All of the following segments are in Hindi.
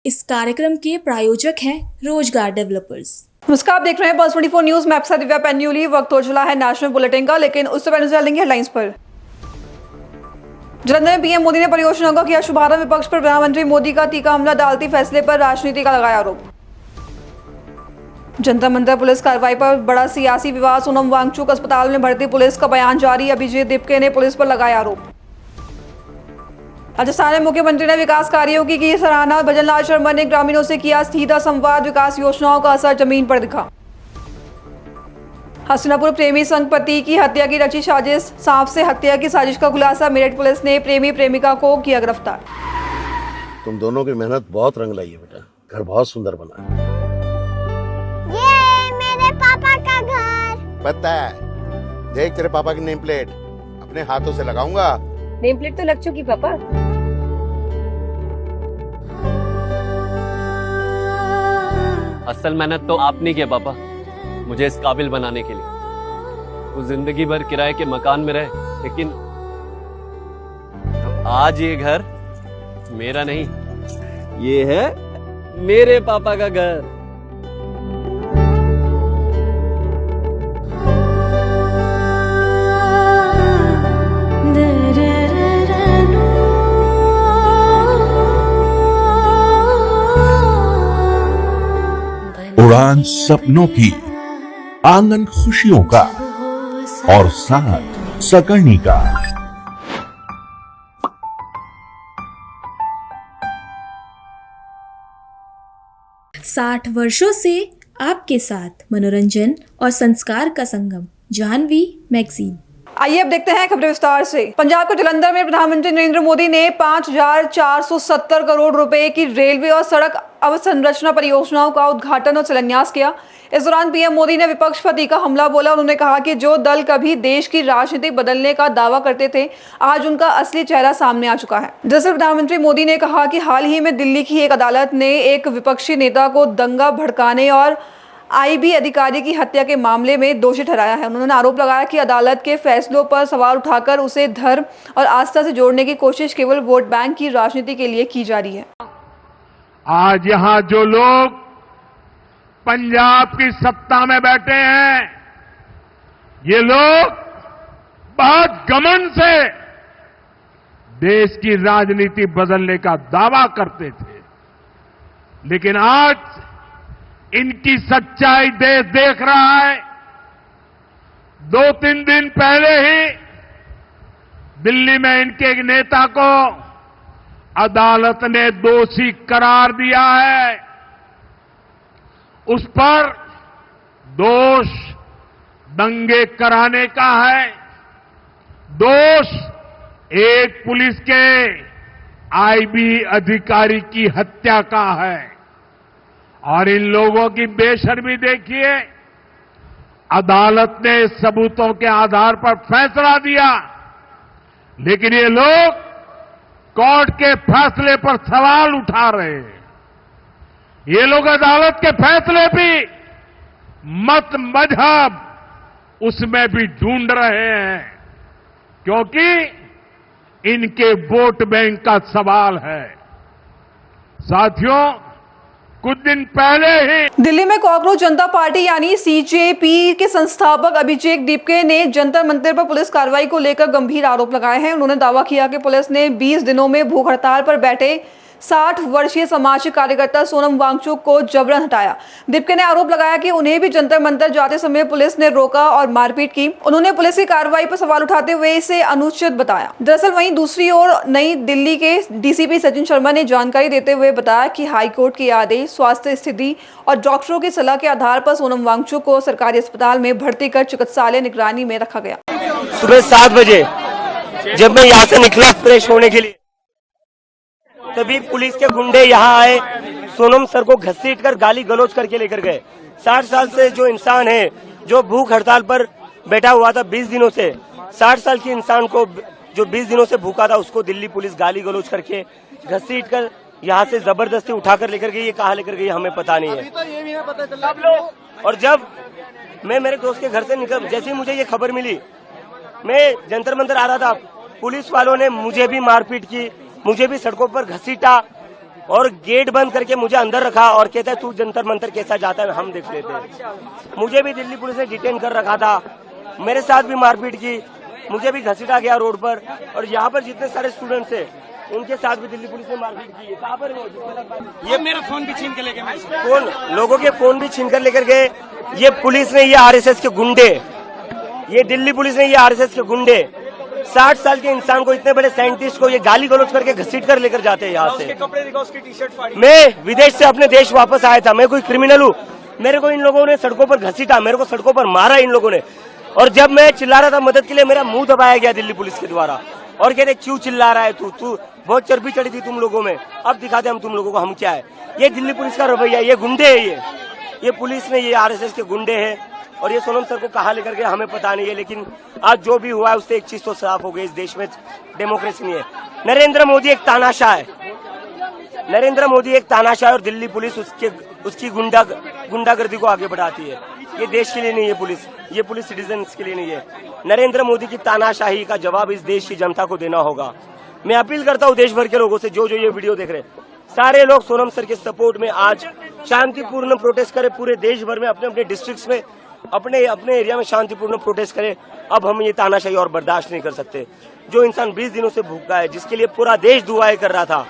इस कार्यक्रम के प्रायोजक हैं रोजगार डेवलपर्स। नमस्कार, आप देख रहे हैं पल्स 24 न्यूज। मैं आपके साथ दिव्या पेन्यूली। वक्त हो चला है नेशनल बुलेटिन का, लेकिन उससे पहले चल देंगे हेडलाइंस पर। जलंधर में पीएम मोदी ने परियोजनाओं का किया शुभारंभ। विपक्ष पर प्रधानमंत्री मोदी का तीखा हमला, अदालती फैसले पर राजनीति का लगाया आरोप। जंतर मंतर पुलिस कार्रवाई पर बड़ा सियासी विवाद। सोनम वांगचुक अस्पताल में भर्ती, पुलिस का बयान जारी। अभिजीत दीपके ने पुलिस पर लगाया आरोप। राजस्थान में मुख्यमंत्री ने विकास कार्यों की सराहना। भजन लाल शर्मा ने ग्रामीणों से किया सीधा संवाद। विकास योजनाओं का असर जमीन पर दिखा। हस्तिनापुर प्रेमी संघ पति की हत्या की रची साजिश, सांप से हत्या की साजिश का खुलासा। मेरठ पुलिस ने प्रेमी प्रेमिका को किया गिरफ्तार। तुम दोनों की मेहनत बहुत रंग लाई है बेटा, घर बहुत सुंदर बना है। ये मेरे पापा का घर। पता है, देख तेरे पापा की नेम प्लेट अपने हाथों से लगाऊंगा। नेम प्लेट तो लग चुकी पापा। असल मेहनत तो आपने किया पापा, मुझे इस काबिल बनाने के लिए। वो जिंदगी भर किराए के मकान में रहे, लेकिन तो आज ये घर मेरा नहीं, ये है मेरे पापा का घर। उड़ान सपनों की, आंगन खुशियों का और साथ सकर्णी का। साठ वर्षों से आपके साथ मनोरंजन और संस्कार का संगम, जाह्नवी मैगजीन। आइए अब देखते हैं खबरें विस्तार से। पंजाब के जलंधर में प्रधानमंत्री नरेंद्र मोदी ने 5,470 करोड़ रुपए की रेलवे और सड़क अवसंरचना परियोजनाओं का उद्घाटन और शिलान्यास किया। इस दौरान पीएम मोदी ने विपक्ष पर तीखा हमला बोला। उन्होंने कहा कि जो दल कभी देश की राजनीति बदलने का दावा करते थे, आज उनका असली चेहरा सामने आ चुका है। दरअसल प्रधानमंत्री मोदी ने कहा कि हाल ही में दिल्ली की एक अदालत ने एक विपक्षी नेता को दंगा भड़काने और आईबी अधिकारी की हत्या के मामले में दोषी ठहराया है। उन्होंने आरोप लगाया कि अदालत के फैसलों पर सवाल उठाकर उसे धर्म और आस्था से जोड़ने की कोशिश केवल वोट बैंक की राजनीति के लिए की जा रही है। आज यहां जो लोग पंजाब की सत्ता में बैठे हैं, ये लोग बहुत घमंड से देश की राजनीति बदलने का दावा करते थे, लेकिन आज इनकी सच्चाई देश देख रहा है। 2-3 दिन पहले ही दिल्ली में इनके एक नेता को अदालत ने दोषी करार दिया है। उस पर दोष दंगे कराने का है, दोष एक पुलिस के आईबी अधिकारी की हत्या का है। और इन लोगों की बेशर्मी देखिए, अदालत ने सबूतों के आधार पर फैसला दिया, लेकिन ये लोग कोर्ट के फैसले पर सवाल उठा रहे हैं। ये लोग अदालत के फैसले भी मत मजहब उसमें भी ढूंढ रहे हैं, क्योंकि इनके वोट बैंक का सवाल है। साथियों, कुछ दिन पहले ही दिल्ली में कॉकरोच जनता पार्टी यानी सीजेपी के संस्थापक अभिजीत दीपके ने जंतर मंतर पर पुलिस कार्रवाई को लेकर गंभीर आरोप लगाए हैं। उन्होंने दावा किया कि पुलिस ने 20 दिनों में भूख हड़ताल पर बैठे 60 वर्षीय सामाजिक कार्यकर्ता सोनम वांगचुक को जबरन हटाया। दीपके ने आरोप लगाया कि उन्हें भी जंतर मंतर जाते समय पुलिस ने रोका और मारपीट की। उन्होंने पुलिस की कार्रवाई पर सवाल उठाते हुए इसे अनुचित बताया। दरअसल वहीं दूसरी ओर नई दिल्ली के डीसीपी सचिन शर्मा ने जानकारी देते हुए बताया कि हाईकोर्ट के आदेश, स्वास्थ्य स्थिति और डॉक्टरों की सलाह के आधार पर सोनम वांगचुक को सरकारी अस्पताल में भर्ती कर चिकित्सालय निगरानी में रखा गया। सुबह 7 बजे जब मैं यहाँ से निकला फ्रेश होने के लिए, तभी पुलिस के गुंडे यहाँ आए, सोनम सर को घसीटकर गाली गलौज करके लेकर गए। 60 साल से जो इंसान है, जो भूख हड़ताल पर बैठा हुआ था 20 दिनों से, 60 साल के इंसान को जो 20 दिनों से भूखा था, उसको दिल्ली पुलिस गाली गलौज करके घसीटकर यहाँ से जबरदस्ती उठाकर लेकर गई। ये कहाँ लेकर गई हमें पता नहीं है। और जब मैं मेरे दोस्त के घर से निकल, जैसे ही मुझे ये खबर मिली, मैं जंतर मंतर आ रहा था, पुलिस वालों ने मुझे भी मारपीट की, मुझे भी सड़कों पर घसीटा और गेट बंद करके मुझे अंदर रखा और कहता है तू जंतर मंतर कैसा जाता है हम देख लेते हैं। मुझे भी दिल्ली पुलिस ने डिटेन कर रखा था, मेरे साथ भी मारपीट की, मुझे भी घसीटा गया रोड पर, और यहाँ पर जितने सारे स्टूडेंट्स हैं उनके साथ भी दिल्ली पुलिस ने मारपीट की है। कहाँ पर ये मेरा फोन भी छीन कर ले गए, लोगों के फोन भी छीन कर लेकर गए। ये पुलिस ने, ये आरएसएस के गुंडे, ये दिल्ली पुलिस ने, ये आरएसएस के गुंडे 60 साल के इंसान को, इतने बड़े साइंटिस्ट को ये गाली गलौज करके घसीट कर लेकर जाते हैं यहाँ से। मैं विदेश से अपने देश वापस आया था, मैं कोई क्रिमिनल हूँ? मेरे को इन लोगों ने सड़कों पर घसीटा, मेरे को सड़कों पर मारा इन लोगों ने, और जब मैं चिल्ला रहा था मदद के लिए मेरा मुंह दबाया गया दिल्ली पुलिस के द्वारा, और कहते क्यों चिल्ला रहा है तू बहुत चर्बी चढ़ी थी तुम लोगों में, अब दिखाते हम तुम लोगों को हम क्या है। ये दिल्ली पुलिस का रवैया, ये गुंडे है, ये पुलिस ने, ये आरएसएस के गुंडे हैं। और ये सोनम सर को कहाँ लेकर गए हमें पता नहीं है, लेकिन आज जो भी हुआ है उससे एक चीज तो साफ हो गई, इस देश में डेमोक्रेसी नहीं है। नरेंद्र मोदी एक तानाशाह है, नरेंद्र मोदी एक तानाशाह है, और दिल्ली पुलिस उसकी गुंडागर्दी को आगे बढ़ाती है। ये देश के लिए नहीं है पुलिस, ये पुलिस सिटीजन्स के लिए नहीं है। नरेंद्र मोदी की तानाशाही का जवाब इस देश की जनता को देना होगा। मैं अपील करता हूँ देश भर के लोगों से, जो ये वीडियो देख रहे हैं, सारे लोग सोनम सर के सपोर्ट में आज शांतिपूर्ण प्रोटेस्ट करें, पूरे देश भर में, अपने अपने डिस्ट्रिक्ट्स में, अपने एरिया में शांतिपूर्ण प्रोटेस्ट करें। अब हम ये तानाशाही और बर्दाश्त नहीं कर सकते। जो इंसान 20 दिनों से भूखा है, जिसके लिए पूरा देश दुआएं कर रहा था,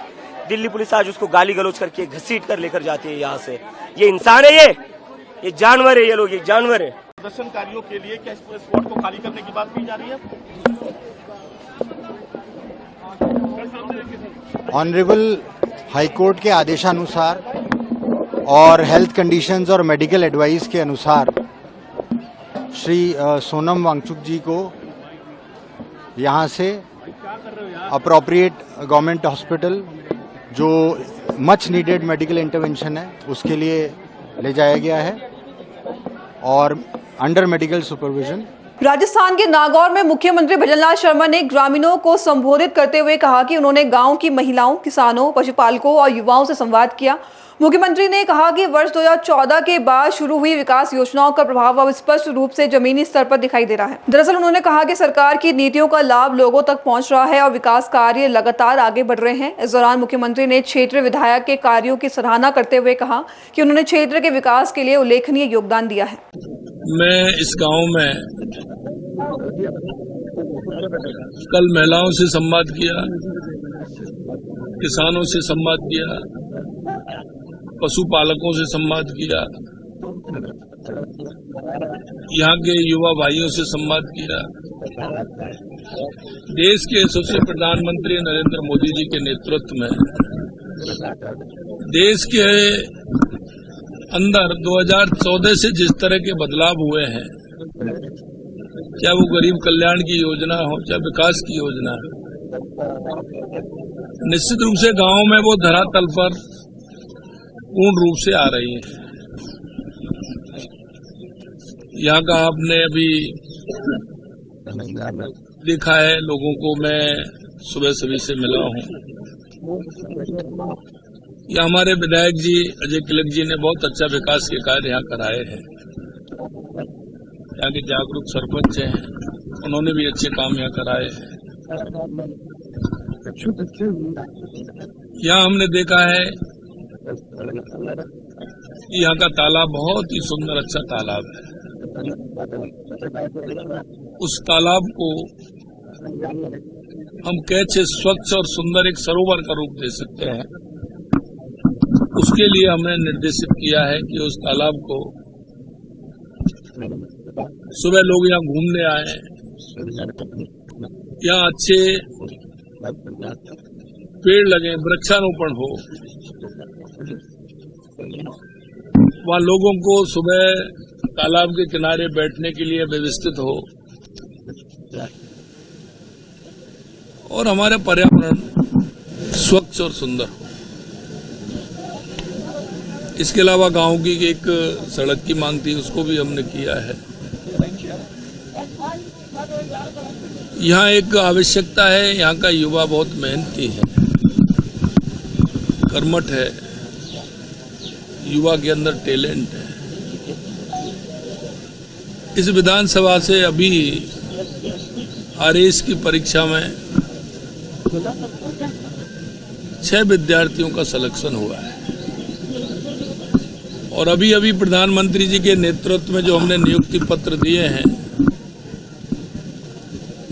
दिल्ली पुलिस आज उसको गाली गलौज करके घसीट कर लेकर जाती है यहाँ से। ये इंसान है, ये जानवर है, ये लोग ये जानवर है। प्रदर्शनकारियों के लिए क्या इस पूरे स्पॉट को खाली करने की बात की जा रही है? ऑनरेबल हाईकोर्ट के आदेशानुसार और हेल्थ कंडीशंस और मेडिकल एडवाइस के अनुसार श्री सोनम वांगचुक जी को यहाँ से अप्रोप्रिएट गवर्नमेंट हॉस्पिटल, जो मच नीडेड मेडिकल इंटरवेंशन है, उसके लिए ले जाया गया है और अंडर मेडिकल सुपरविजन। राजस्थान के नागौर में मुख्यमंत्री भजनलाल शर्मा ने ग्रामीणों को संबोधित करते हुए कहा कि उन्होंने गांव की महिलाओं, किसानों, पशुपालकों और युवाओं से संवाद किया। मुख्यमंत्री ने कहा कि वर्ष 2014 के बाद शुरू हुई विकास योजनाओं का प्रभाव अब स्पष्ट रूप से जमीनी स्तर पर दिखाई दे रहा है। दरअसल उन्होंने कहा कि सरकार की नीतियों का लाभ लोगों तक पहुंच रहा है और विकास कार्य लगातार आगे बढ़ रहे हैं। इस दौरान मुख्यमंत्री ने क्षेत्रीय विधायक के कार्यों की सराहना करते हुए कहा कि उन्होंने क्षेत्र के विकास के लिए उल्लेखनीय योगदान दिया है। मैं इस गांव में कल महिलाओं से संवाद किया, किसानों से संवाद किया, पशुपालकों से संवाद किया, यहाँ के युवा भाइयों से संवाद किया। देश के यशस्वी प्रधानमंत्री नरेंद्र मोदी जी के नेतृत्व में देश के अंदर 2014 से जिस तरह के बदलाव हुए हैं, क्या वो गरीब कल्याण की योजना हो, चाहे विकास की योजना, निश्चित रूप से गांव में वो धरातल पर पूर्ण रूप से आ रही है। यहाँ का आपने अभी देखा है, लोगों को मैं सुबह सभी से मिला हूँ। यहाँ हमारे विधायक जी अजय किलक जी ने बहुत अच्छा विकास के कार्य यहाँ कराए हैं। यहाँ के जागरूक सरपंच हैं, उन्होंने भी अच्छे काम यहाँ कराए हैं। यहाँ हमने देखा है कि यहाँ का तालाब बहुत ही सुंदर अच्छा तालाब है। उस तालाब को हम कैसे स्वच्छ और सुंदर एक सरोवर का रूप दे सकते हैं, उसके लिए हमने निर्देशित किया है कि उस तालाब को सुबह लोग यहाँ घूमने आए, यहाँ अच्छे पेड़ लगे, वृक्षारोपण हो, वहाँ लोगों को सुबह तालाब के किनारे बैठने के लिए व्यवस्थित हो और हमारा पर्यावरण स्वच्छ और सुंदर हो। इसके अलावा गांव की एक सड़क की मांग थी, उसको भी हमने किया है। यहाँ एक आवश्यकता है, यहाँ का युवा बहुत मेहनती है, कर्मठ है, युवा के अंदर टैलेंट है। इस विधानसभा से अभी आरएस की परीक्षा में 6 विद्यार्थियों का सिलेक्शन हुआ है और अभी अभी प्रधानमंत्री जी के नेतृत्व में जो हमने नियुक्ति पत्र दिए हैं,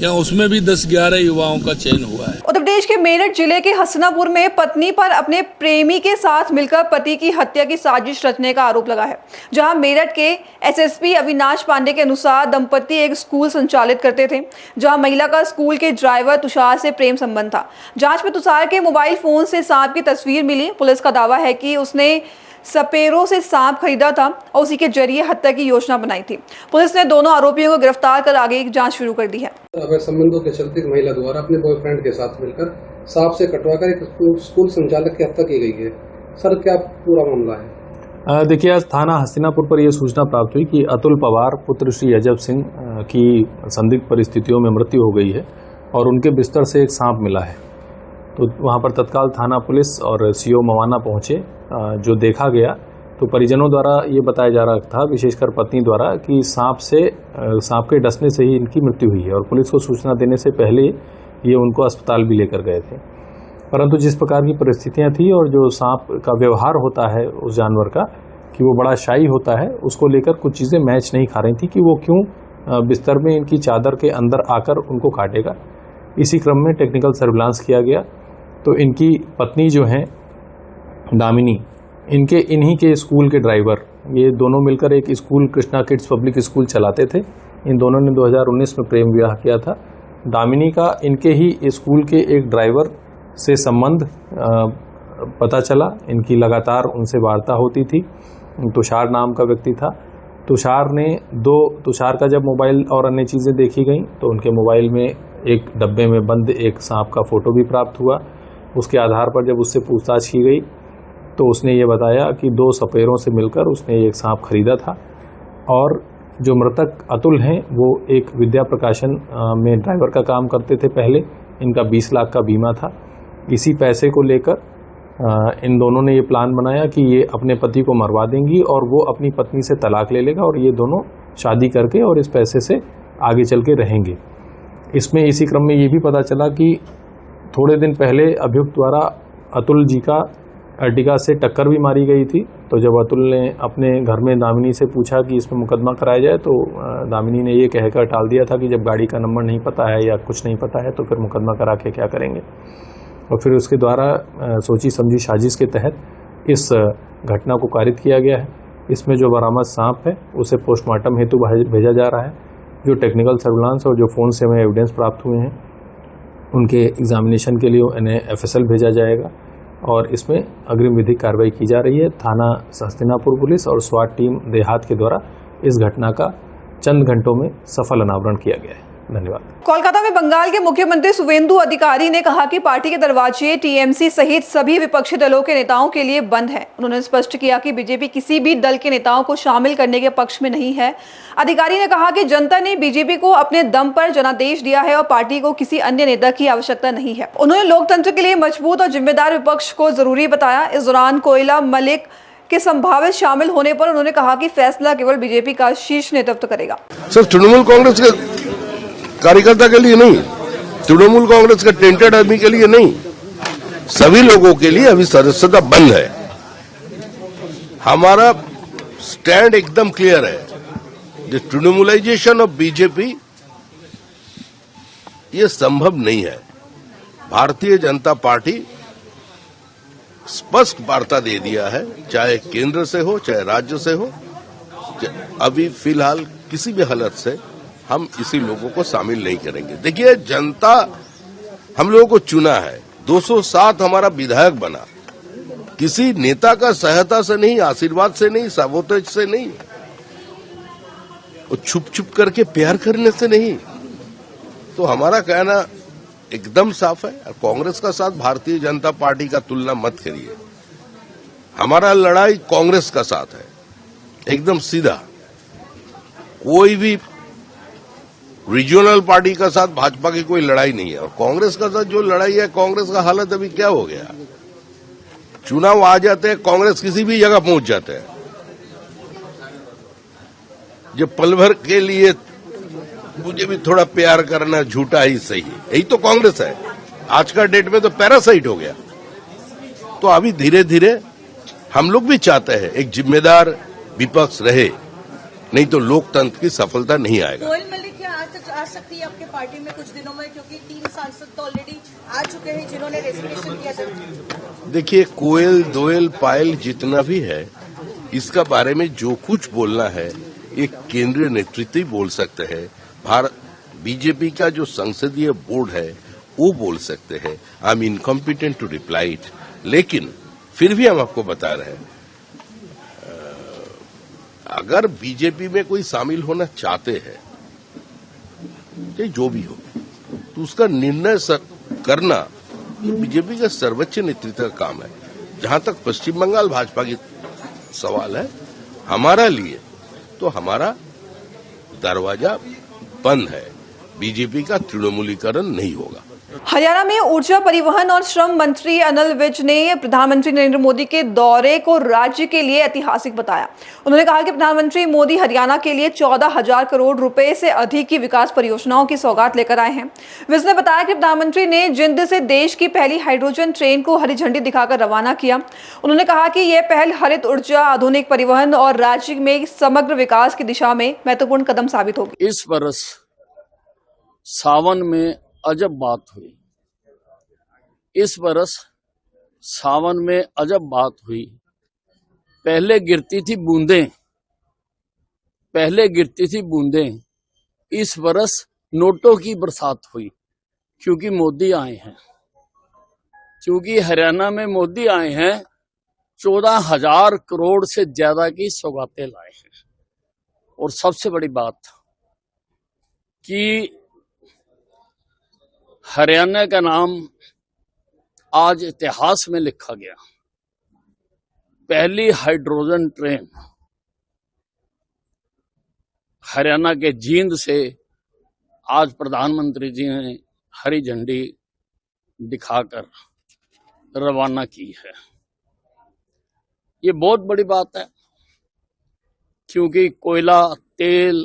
या उसमें भी 10-11 युवाओं का चयन हुआ है। उत्तर प्रदेश के मेरठ जिले के हसनापुर में पत्नी पर अपने प्रेमी के साथ मिलकर पति की हत्या की साजिश रचने का आरोप लगा है। जहां मेरठ के एसएसपी अविनाश पांडे के अनुसार दंपति एक स्कूल संचालित करते थे, जहां महिला का स्कूल के ड्राइवर तुषार से प्रेम संबंध था। जांच में तुषार के मोबाइल फोन से सांप की तस्वीर मिली। पुलिस का दावा है कि उसने सपेरों से सांप खरीदा था और उसी के जरिए हत्या की योजना बनाई थी। पुलिस ने दोनों आरोपियों को गिरफ्तार कर आगे की जांच शुरू कर दी है। अवैध संबंधों के चलते महिला द्वारा अपने बॉयफ्रेंड के साथ मिलकर सांप से कटवाकर एक स्कूल संचालक की हत्या की गई है। सर, क्या पूरा मामला है? देखिए, आज थाना हस्तिनापुर पर यह सूचना प्राप्त हुई कि अतुल पवार पुत्र श्री अजब सिंह की संदिग्ध परिस्थितियों में मृत्यु हो गई है और उनके बिस्तर से एक सांप मिला है। तो वहां पर तत्काल थाना पुलिस और सीओ मवाना पहुंचे। जो देखा गया तो परिजनों द्वारा ये बताया जा रहा था, विशेषकर पत्नी द्वारा, कि सांप के डसने से ही इनकी मृत्यु हुई है और पुलिस को सूचना देने से पहले ये उनको अस्पताल भी लेकर गए थे। परंतु जिस प्रकार की परिस्थितियां थी और जो सांप का व्यवहार होता है उस जानवर का, कि वो बड़ा शाई होता है, उसको लेकर कुछ चीज़ें मैच नहीं खा रही थी कि वो क्यों बिस्तर में इनकी चादर के अंदर आकर उनको काटेगा। इसी क्रम में टेक्निकल सर्विलांस किया गया तो इनकी पत्नी जो हैं दामिनी, इन्हीं के स्कूल के ड्राइवर, ये दोनों मिलकर एक school Krishna kids public school चलाते थे। इन दोनों ने 2019 में प्रेम विवाह किया था। दामिनी का इनके ही स्कूल के एक ड्राइवर से संबंध पता चला। इनकी लगातार उनसे वार्ता होती थी। तुषार नाम का व्यक्ति था। तुषार का जब मोबाइल और अन्य चीज़ें देखी गई तो उनके मोबाइल में एक डब्बे में बंद एक सांप का फोटो भी प्राप्त हुआ। उसके आधार पर जब उससे पूछताछ की गई तो उसने ये बताया कि 2 सपेरों से मिलकर उसने एक सांप खरीदा था और जो मृतक अतुल हैं वो एक विद्या प्रकाशन में ड्राइवर का काम करते थे पहले। इनका 20 लाख का बीमा था। इसी पैसे को लेकर इन दोनों ने ये प्लान बनाया कि ये अपने पति को मरवा देंगी और वो अपनी पत्नी से तलाक ले लेगा और ये दोनों शादी करके और इस पैसे से आगे चल के रहेंगे। इसमें इसी क्रम में ये भी पता चला कि थोड़े दिन पहले अभियुक्त द्वारा अतुल जी का अर्टिगा से टक्कर भी मारी गई थी। तो जब अतुल ने अपने घर में दामिनी से पूछा कि इसमें मुकदमा कराया जाए तो दामिनी ने ये कहकर टाल दिया था कि जब गाड़ी का नंबर नहीं पता है या कुछ नहीं पता है तो फिर मुकदमा करा के क्या करेंगे। और फिर उसके द्वारा सोची समझी साजिश के तहत इस घटना को कारित किया गया है। इसमें जो बरामद सांप है उसे पोस्टमार्टम हेतु भेजा जा रहा है। जो टेक्निकल सर्विलांस और जो फ़ोन से हमें एविडेंस प्राप्त हुए हैं उनके एग्जामिनेशन के लिए इन्हें FSL भेजा जाएगा और इसमें अग्रिम विधिक कार्रवाई की जा रही है। थाना हस्तिनापुर पुलिस और स्वाट टीम देहात के द्वारा इस घटना का चंद घंटों में सफल अनावरण किया गया है। धन्यवाद। कोलकाता में बंगाल के मुख्यमंत्री शुवेंदु अधिकारी ने कहा कि पार्टी के दरवाजे टीएमसी सहित सभी विपक्षी दलों के नेताओं के लिए बंद है। उन्होंने स्पष्ट किया कि बीजेपी किसी भी दल के नेताओं को शामिल करने के पक्ष में नहीं है। अधिकारी ने कहा कि जनता ने बीजेपी को अपने दम पर जनादेश दिया है और पार्टी को किसी अन्य नेता की आवश्यकता नहीं है। उन्होंने लोकतंत्र के लिए मजबूत और जिम्मेदार विपक्ष को जरूरी बताया। इस दौरान कोयला मलिक के संभावित शामिल होने पर उन्होंने कहा कि फैसला केवल बीजेपी का शीर्ष नेतृत्व करेगा। सर, तृणमूल कांग्रेस के कार्यकर्ता के लिए नहीं, तृणमूल कांग्रेस के टेंटेड आदमी के लिए नहीं, सभी लोगों के लिए अभी सदस्यता बंद है। हमारा स्टैंड एकदम क्लियर है। द तृणमूलाइजेशन ऑफ बीजेपी ये संभव नहीं है। भारतीय जनता पार्टी स्पष्ट वार्ता दे दिया है, चाहे केंद्र से हो चाहे राज्य से हो। अभी फिलहाल किसी भी हालत से हम इसी लोगों को शामिल नहीं करेंगे। देखिए, जनता हम लोगों को चुना है, 207 हमारा विधायक बना, किसी नेता का सहायता से नहीं, आशीर्वाद से नहीं, साबोतेज से नहीं, और छुप छुप करके प्यार करने से नहीं। तो हमारा कहना एकदम साफ है। कांग्रेस का साथ भारतीय जनता पार्टी का तुलना मत करिए। हमारा लड़ाई कांग्रेस का साथ है, एकदम सीधा। कोई भी रीजनल पार्टी का साथ भाजपा की कोई लड़ाई नहीं है। और कांग्रेस का साथ जो लड़ाई है, कांग्रेस का हालत अभी क्या हो गया, चुनाव आ जाते हैं, कांग्रेस किसी भी जगह पहुंच जाते हैं। जो पल भर के लिए मुझे भी थोड़ा प्यार करना झूठा ही सही, यही तो कांग्रेस है। आज का डेट में तो पैरासाइट हो गया। तो अभी धीरे धीरे हम लोग भी चाहते हैं एक जिम्मेदार विपक्ष रहे, नहीं तो लोकतंत्र की सफलता नहीं आएगा। कोयल मलिक क्या आ सकती है आपके पार्टी में कुछ दिनों में, क्योंकि 3 सांसद तो ऑलरेडी आ चुके हैं जिन्होंने रेजिग्नेशन किया था। देखिए, कोयल दोयल पायल जितना भी है, इसका बारे में जो कुछ बोलना है एक केंद्रीय नेतृत्व ही बोल सकते हैं। भारत बीजेपी का जो संसदीय बोर्ड है वो बोल सकते हैं। I am incompetent to reply it, लेकिन फिर भी हम आपको बता रहे हैं, अगर बीजेपी में कोई शामिल होना चाहते हैं, जो भी हो, तो उसका निर्णय करना ये बीजेपी का सर्वोच्च नेतृत्व का काम है। जहां तक पश्चिम बंगाल भाजपा की सवाल है, हमारा लिए तो हमारा दरवाजा बंद है, बीजेपी का तृणमूलीकरण नहीं होगा। हरियाणा में ऊर्जा, परिवहन और श्रम मंत्री अनिल विज ने प्रधानमंत्री नरेंद्र मोदी के दौरे को राज्य के लिए ऐतिहासिक बताया। उन्होंने कहा कि प्रधानमंत्री मोदी हरियाणा के लिए 14,000 करोड़ रुपए से अधिक की विकास परियोजनाओं की सौगात लेकर आए हैं। विज ने बताया कि प्रधानमंत्री ने जिंद से देश की पहली हाइड्रोजन ट्रेन को हरी झंडी दिखाकर रवाना किया। उन्होंने कहा कि यह पहल हरित ऊर्जा, आधुनिक परिवहन और राज्य में समग्र विकास की दिशा में महत्वपूर्ण कदम साबित होगी। इस वर्ष सावन में अजब बात हुई। इस बरस सावन में अजब बात हुई। पहले गिरती थी बूंदें, इस बरस नोटों की बरसात हुई, क्योंकि मोदी आए हैं। क्योंकि हरियाणा में मोदी आए हैं, 14,000 करोड़ से ज्यादा की सौगातें लाए हैं। और सबसे बड़ी बात कि हरियाणा का नाम आज इतिहास में लिखा गया। पहली हाइड्रोजन ट्रेन हरियाणा के जींद से आज प्रधानमंत्री जी ने हरी झंडी दिखाकर रवाना की है। ये बहुत बड़ी बात है, क्योंकि कोयला, तेल,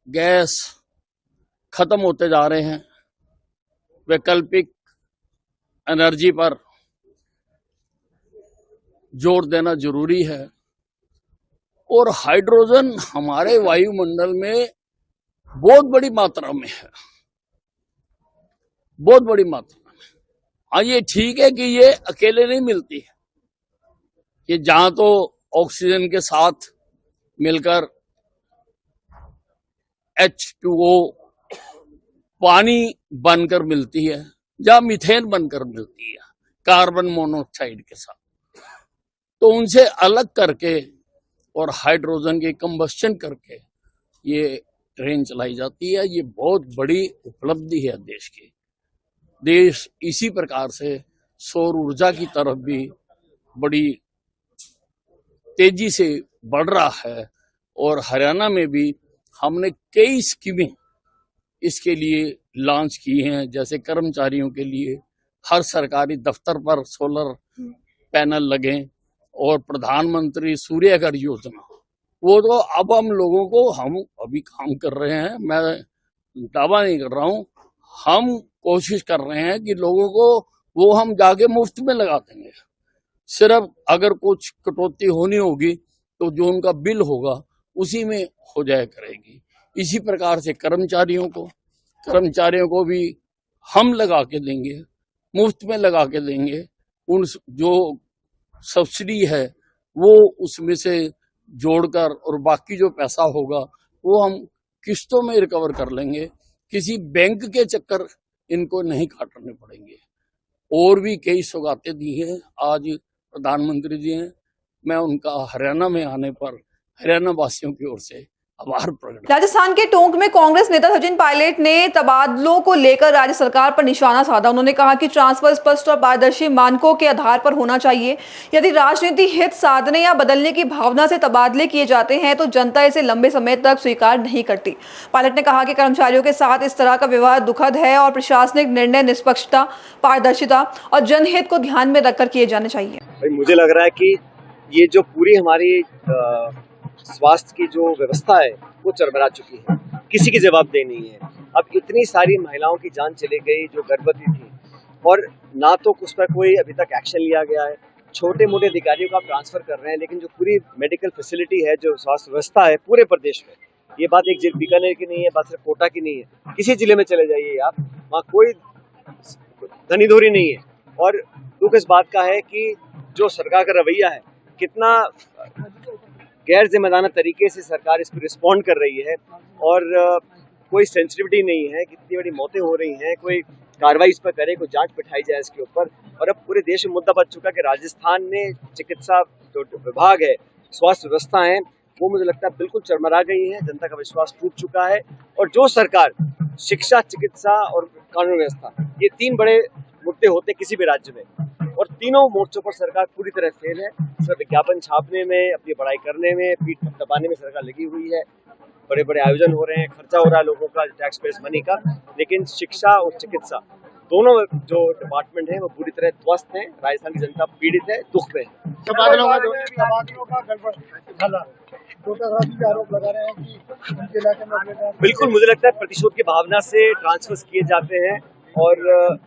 गैस खत्म होते जा रहे हैं। वैकल्पिक एनर्जी पर जोर देना जरूरी है। और हाइड्रोजन हमारे वायुमंडल में बहुत बड़ी मात्रा में है, बहुत बड़ी मात्रा में। हाँ, ये ठीक है कि ये अकेले नहीं मिलती है, ये जहां तो ऑक्सीजन के साथ मिलकर H2O पानी बनकर मिलती है, या मीथेन बनकर मिलती है कार्बन मोनोऑक्साइड के साथ। तो उनसे अलग करके और हाइड्रोजन की कंबस्शन करके ये ट्रेन चलाई जाती है। ये बहुत बड़ी उपलब्धि है देश की। देश इसी प्रकार से सौर ऊर्जा की तरफ भी बड़ी तेजी से बढ़ रहा है। और हरियाणा में भी हमने कई स्कीमें इसके लिए लॉन्च की हैं। जैसे कर्मचारियों के लिए हर सरकारी दफ्तर पर सोलर पैनल लगे, और प्रधानमंत्री सूर्य घर योजना, वो तो अब हम लोगों को, हम अभी काम कर रहे हैं, मैं दावा नहीं कर रहा हूं, हम कोशिश कर रहे हैं कि लोगों को वो हम जाके मुफ्त में लगा देंगे। सिर्फ अगर कुछ कटौती होनी होगी तो जो उनका बिल होगा उसी में हो जाया करेगी। इसी प्रकार से कर्मचारियों को भी हम लगा के देंगे, मुफ्त में लगा के देंगे। उन जो सब्सिडी है वो उसमें से जोड़कर, और बाकी जो पैसा होगा वो हम किस्तों में रिकवर कर लेंगे। किसी बैंक के चक्कर इनको नहीं काटने पड़ेंगे। और भी कई सौगातें दी हैं आज प्रधानमंत्री जी ने। मैं उनका हरियाणा में आने पर हरियाणा वासियों की ओर से आभार प्रकट। राजस्थान के टोंक में कांग्रेस नेता सचिन पायलट ने तबादलों को लेकर राज्य सरकार पर निशाना साधा। उन्होंने कहा कि ट्रांसफर स्पष्ट और पारदर्शी मानकों के आधार पर होना चाहिए। यदि राजनीति हित साधने या बदलने की भावना से तबादले किए जाते हैं तो जनता इसे लंबे समय तक स्वीकार नहीं करती। पायलट ने कहा कि कर्मचारियों के साथ इस तरह का व्यवहार दुखद है और प्रशासनिक निर्णय निष्पक्षता, पारदर्शिता और जनहित को ध्यान में रखकर किए जाने चाहिए। मुझे लग रहा है कि ये जो पूरी हमारी स्वास्थ्य की जो व्यवस्था है वो चरमरा चुकी है, किसी की जवाबदेही नहीं है। अब इतनी सारी महिलाओं की जान चली गई जो गर्भवती थी, और ना तो उस पर कोई अभी तक एक्शन लिया गया है, छोटे मोटे अधिकारियों को आप ट्रांसफर कर रहे हैं, लेकिन जो पूरी मेडिकल फैसिलिटी है, जो स्वास्थ्य व्यवस्था है पूरे प्रदेश में, ये बात एक जिले बीकानेर की नहीं है, बात सिर्फ कोटा की नहीं है, किसी जिले में चले जाइए आप, वहाँ कोई धनीधोरी नहीं है। और दुख इस बात का है कि जो सरकार का रवैया है, कितना गैर जिम्मेदाराना तरीके से सरकार इस पर रिस्पॉन्ड कर रही है और कोई सेंसिटिविटी नहीं है, कितनी बड़ी मौतें हो रही हैं, कोई कार्रवाई इस पर करे, कोई जांच बिठाई जाए इसके ऊपर। और अब पूरे देश में मुद्दा बन चुका कि राजस्थान में चिकित्सा जो विभाग है, स्वास्थ्य व्यवस्था है, वो मुझे लगता है बिल्कुल चरमरा गई है, जनता का विश्वास टूट चुका है। और जो सरकार शिक्षा, चिकित्सा और कानून व्यवस्था, ये तीन बड़े मुद्दे होते हैं किसी भी राज्य में, और तीनों मोर्चों पर सरकार पूरी तरह फेल है। सिर्फ विज्ञापन छापने में, अपनी बड़ाई करने में, पीठ दबाने में सरकार लगी हुई है। बड़े बड़े आयोजन हो रहे हैं, खर्चा हो रहा है लोगों का, टैक्स पेयर्स मनी का, लेकिन शिक्षा और चिकित्सा दोनों जो डिपार्टमेंट है वो पूरी तरह ध्वस्त है। राजस्थान की जनता पीड़ित है, दुख में है। आरोप लगा रहे हैं कि उनके इलाके में बिल्कुल, मुझे लगता है प्रतिशोध की भावना से ट्रांसफर किए जाते हैं और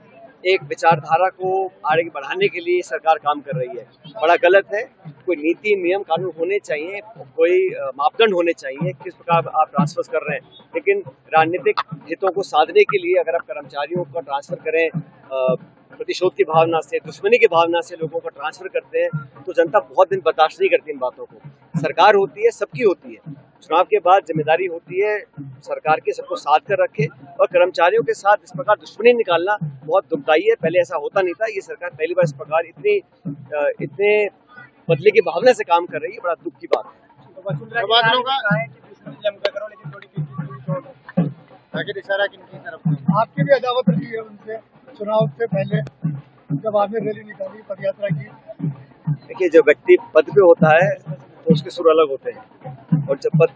एक विचारधारा को आगे बढ़ाने के लिए सरकार काम कर रही है। बड़ा गलत है। कोई नीति, नियम, कानून होने चाहिए, कोई मापदंड होने चाहिए किस प्रकार आप ट्रांसफर कर रहे हैं। लेकिन राजनीतिक हितों को साधने के लिए अगर आप कर्मचारियों को ट्रांसफर करें, प्रतिशोध की भावना से, दुश्मनी की भावना से लोगों को ट्रांसफर करते हैं, तो जनता बहुत दिन बर्दाश्त नहीं करती इन बातों को। सरकार होती है, सबकी होती है, चुनाव के बाद जिम्मेदारी होती है सरकार के सबको साथ कर रखे, और कर्मचारियों के साथ इस प्रकार दुश्मनी निकालना बहुत दुखदायी है। पहले ऐसा होता नहीं था, ये सरकार पहली बार इस प्रकार इतने बदले की भावना से काम कर रही है, बड़ा दुख की बात है। आपकी भी अदावत रही है उनसे चुनाव से पहले, जब आपने रैली निकाली, पदयात्रा की? देखिए, जब व्यक्ति पद पे होता है तो उसके सुर अलग होते हैं, और जब पद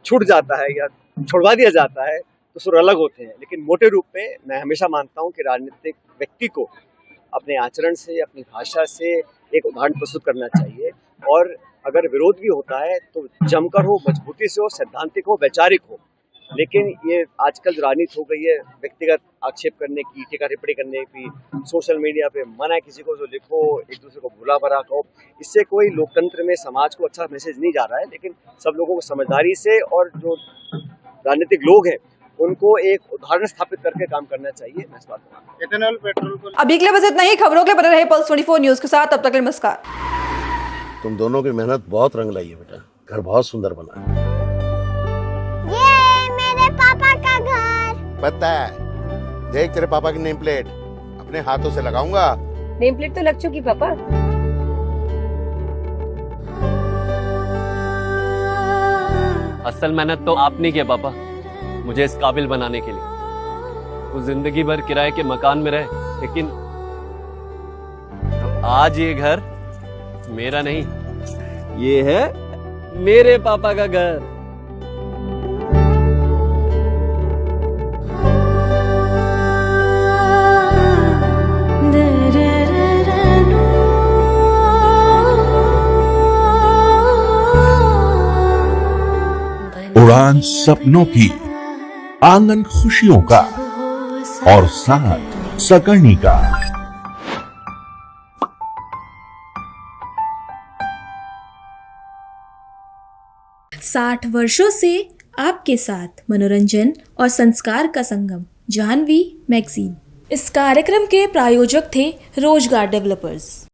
छूट जाता है या छुड़वा दिया जाता है तो सुर अलग होते हैं। लेकिन मोटे रूप में मैं हमेशा मानता हूं कि राजनीतिक व्यक्ति को अपने आचरण से, अपनी भाषा से एक उदाहरण प्रस्तुत करना चाहिए, और अगर विरोध भी होता है तो जमकर हो, मजबूती से हो, सैद्धांतिक हो, वैचारिक हो। लेकिन ये आजकल जो राजनीति हो गई है व्यक्तिगत आक्षेप करने की, टीका टिप्पणी करने की, सोशल मीडिया पे मना है किसी को जो लिखो, एक दूसरे को बुरा भरा कहो, इससे कोई लोकतंत्र में समाज को अच्छा मैसेज नहीं जा रहा है। लेकिन सब लोगों को समझदारी से, और जो राजनीतिक लोग हैं उनको एक उदाहरण स्थापित करके काम करना चाहिए। मैं इस बात को इथेनॉल, पेट्रोल। अभी के लिए बस इतना ही। खबरों के लिए बने रहे पल्स 24 न्यूज के साथ। तब तक नमस्कार। तुम दोनों की मेहनत बहुत रंग लाई है बेटा, घर बहुत सुंदर बना है। ये मेरे पापा का घर। पता है, देख तेरे पापा की नेम प्लेट अपने हाथों से लगाऊंगा। नेम प्लेट तो लग चुकी पापा। असल मेहनत तो आपने किया पापा, मुझे इस काबिल बनाने के लिए। वो जिंदगी भर किराए के मकान में रहे, लेकिन तो आज ये घर मेरा नहीं, ये है मेरे पापा का घर। उड़ान सपनों की, आंगन खुशियों का, और साथ सकर्णी का। 60 वर्षों से आपके साथ मनोरंजन और संस्कार का संगम, जाह्नवी मैगजीन। इस कार्यक्रम के प्रायोजक थे रोजगार डेवलपर्स।